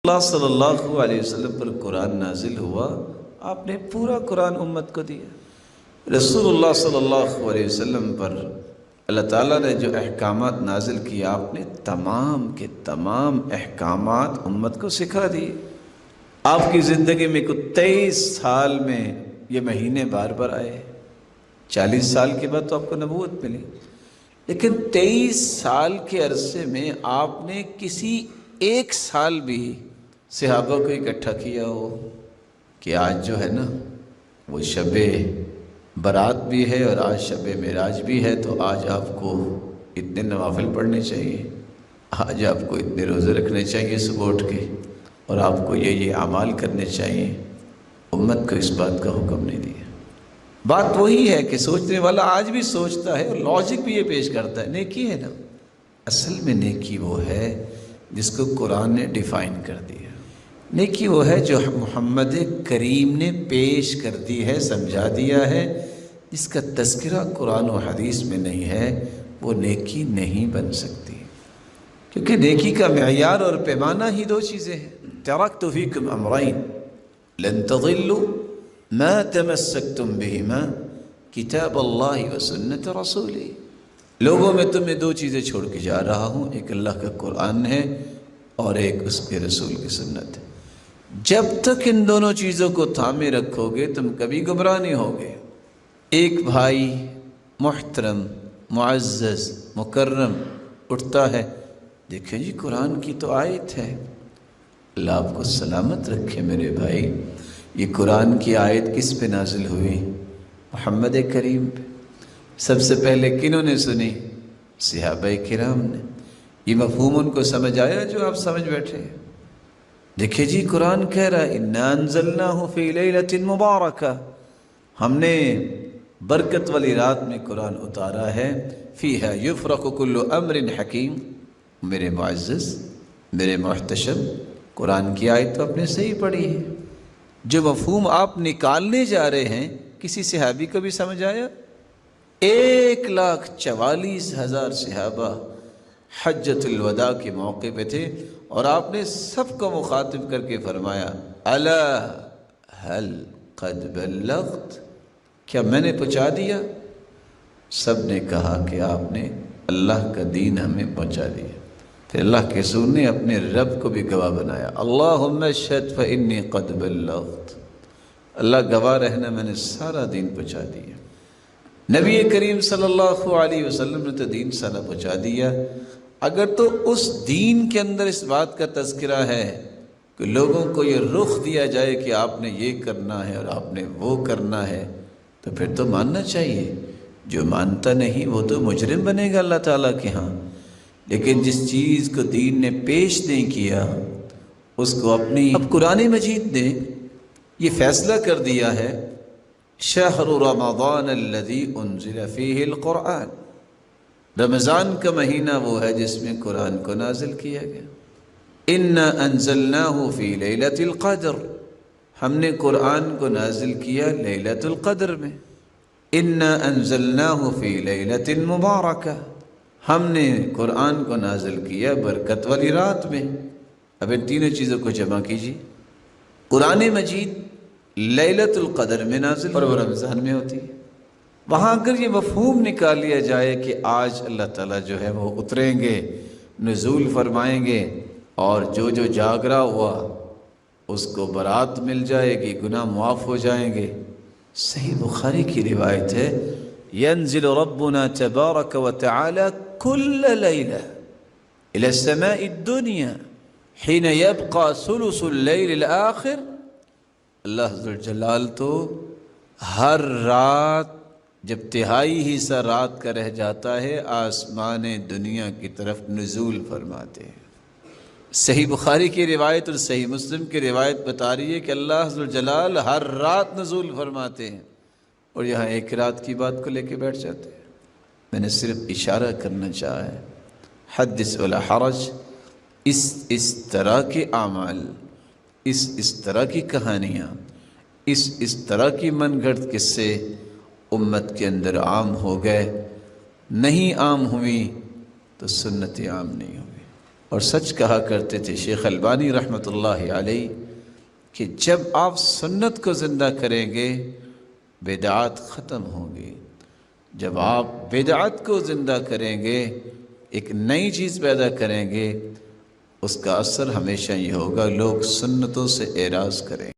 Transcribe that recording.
اللہ صلی اللہ علیہ وسلم پر قرآن نازل ہوا، آپ نے پورا قرآن امت کو دیا۔ رسول اللہ صلی اللہ علیہ وسلم پر اللہ تعالیٰ نے جو احکامات نازل کیا، آپ نے تمام کے تمام احکامات امت کو سکھا دیے۔ آپ کی زندگی میں کوئی 23 سال میں یہ مہینے بار بار آئے، 40 سال کے بعد تو آپ کو نبوت ملی، لیکن 23 سال کے عرصے میں آپ نے کسی ایک سال بھی صحابہ کو اکٹھا کیا ہو کہ آج جو ہے نا وہ شب برات بھی ہے اور آج شب معراج بھی ہے، تو آج آپ کو اتنے نوافل پڑھنے چاہیے، آج آپ کو اتنے روزے رکھنے چاہیے صبح اٹھ کے، اور آپ کو یہ اعمال کرنے چاہیے۔ امت کو اس بات کا حکم نہیں دیا۔ بات وہی ہے کہ سوچنے والا آج بھی سوچتا ہے اور لاجک بھی یہ پیش کرتا ہے، نیکی ہے نا۔ اصل میں نیکی وہ ہے جس کو قرآن نے ڈیفائن کر دیا۔ نیکی وہ ہے جو محمد کریم نے پیش کر دی ہے، سمجھا دیا ہے، جس کا تذکرہ قرآن و حدیث میں نہیں ہے، وہ نیکی نہیں بن سکتی، کیونکہ نیکی کا معیار اور پیمانہ ہی دو چیزیں ہیں۔ ترکت فیکم امرین لن تضلوا ما تمسکتم بہما کتاب اللہ و سنت رسولی۔ لوگوں میں تمہیں دو چیزیں چھوڑ کے جا رہا ہوں، ایک اللہ کا قرآن ہے اور ایک اس کے رسول کی سنت ہے۔ جب تک ان دونوں چیزوں کو تھامے رکھو گے تم کبھی گمراہ نہیں ہوگے۔ ایک بھائی محترم معزز مکرم اٹھتا ہے، دیکھیں جی قرآن کی تو آیت ہے۔ اللہ آپ کو سلامت رکھے میرے بھائی، یہ قرآن کی آیت کس پہ نازل ہوئی؟ محمد کریم پہ۔ سب سے پہلے کنہوں نے سنی؟ صحابہ کرام نے۔ یہ مفہوم ان کو سمجھ آیا جو آپ سمجھ بیٹھے ہیں؟ دیکھیں جی قرآن کہہ رہا ہے اِنَّا أَنزَلْنَاهُ فِي لَيْلَةٍ مُبَارَكَةٍ، ہم نے برکت والی رات میں قرآن اتارا ہے، فِيهَا يُفْرَقُ كُلُّ أَمْرٍ حَكِيمٍ۔ میرے معزز، میرے محتشم، قرآن کی آیت تو آپ نے صحیح پڑھی ہے۔ جو مفہوم آپ نکالنے جا رہے ہیں کسی صحابی کو بھی سمجھ آیا؟ 1,44,000 صحابہ حجۃ الوداع کے موقع پہ تھے، اور آپ نے سب کو مخاطب کر کے فرمایا الا هل قد بلغت، کیا میں نے پہنچا دیا؟ سب نے کہا کہ آپ نے اللہ کا دین ہمیں پہنچا دیا۔ پھر اللہ کے رسول نے اپنے رب کو بھی گواہ بنایا، اللہم اشہد فانی قد بلغت، اللہ گواہ رہنا میں نے سارا دین پہنچا دیا۔ نبی کریم صلی اللہ علیہ وسلم نے تو دین سارا پہنچا دیا۔ اگر تو اس دین کے اندر اس بات کا تذکرہ ہے کہ لوگوں کو یہ رخ دیا جائے کہ آپ نے یہ کرنا ہے اور آپ نے وہ کرنا ہے، تو پھر تو ماننا چاہیے۔ جو مانتا نہیں وہ تو مجرم بنے گا اللہ تعالیٰ کے ہاں۔ لیکن جس چیز کو دین نے پیش نہیں کیا اس کو اپنی، اب قرآن مجید نے یہ فیصلہ کر دیا ہے شہر رمضان الذی انزل فیہ القرآن، رمضان کا مہینہ وہ ہے جس میں قرآن کو نازل کیا گیا۔ انا انزلناہ فی لیلۃ القدر، ہم نے قرآن کو نازل کیا لیلۃ القدر میں۔ انا انزلناہ فی لیلۃ مبارکہ، ہم نے قرآن کو نازل کیا برکت والی رات میں۔ اب ان تینوں چیزوں کو جمع کیجیے۔ قرآن مجید لیلۃ القدر میں نازل اور وہ رمضان میں ہوتی ہے۔ وہاں اگر یہ مفہوم نکال لیا جائے کہ آج اللہ تعالیٰ جو ہے وہ اتریں گے، نزول فرمائیں گے، اور جو جو جاگ رہا ہوا اس کو برات مل جائے گی، گناہ معاف ہو جائیں گے۔ صحیح بخاری کی روایت ہے ينزل ربنا تبارک وتعالى كل ليلة إلى السماء الدنيا حين يبقى ثلث الليل الآخر۔ اللہ ذوالجلال تو ہر رات جب تہائی حصہ رات کا رہ جاتا ہے آسمان دنیا کی طرف نزول فرماتے ہیں۔ صحیح بخاری کی روایت اور صحیح مسلم کی روایت بتا رہی ہے کہ اللہ ذوالجلال ہر رات نزول فرماتے ہیں، اور یہاں ایک رات کی بات کو لے کے بیٹھ جاتے ہیں۔ میں نے صرف اشارہ کرنا چاہا ہے، حدث ولا حرج، اس طرح کے اعمال، اس طرح کی کہانیاں، اس طرح کی من گھڑت قصے امت کے اندر عام ہو گئے، نہیں عام ہوئی تو سنت عام نہیں ہوئی۔ اور سچ کہا کرتے تھے شیخ البانی رحمۃ اللہ علیہ کہ جب آپ سنت کو زندہ کریں گے بدعات ختم ہوں گی، جب آپ بدعت کو زندہ کریں گے ایک نئی چیز پیدا کریں گے، اس کا اثر ہمیشہ یہ ہوگا لوگ سنتوں سے اعراض کریں۔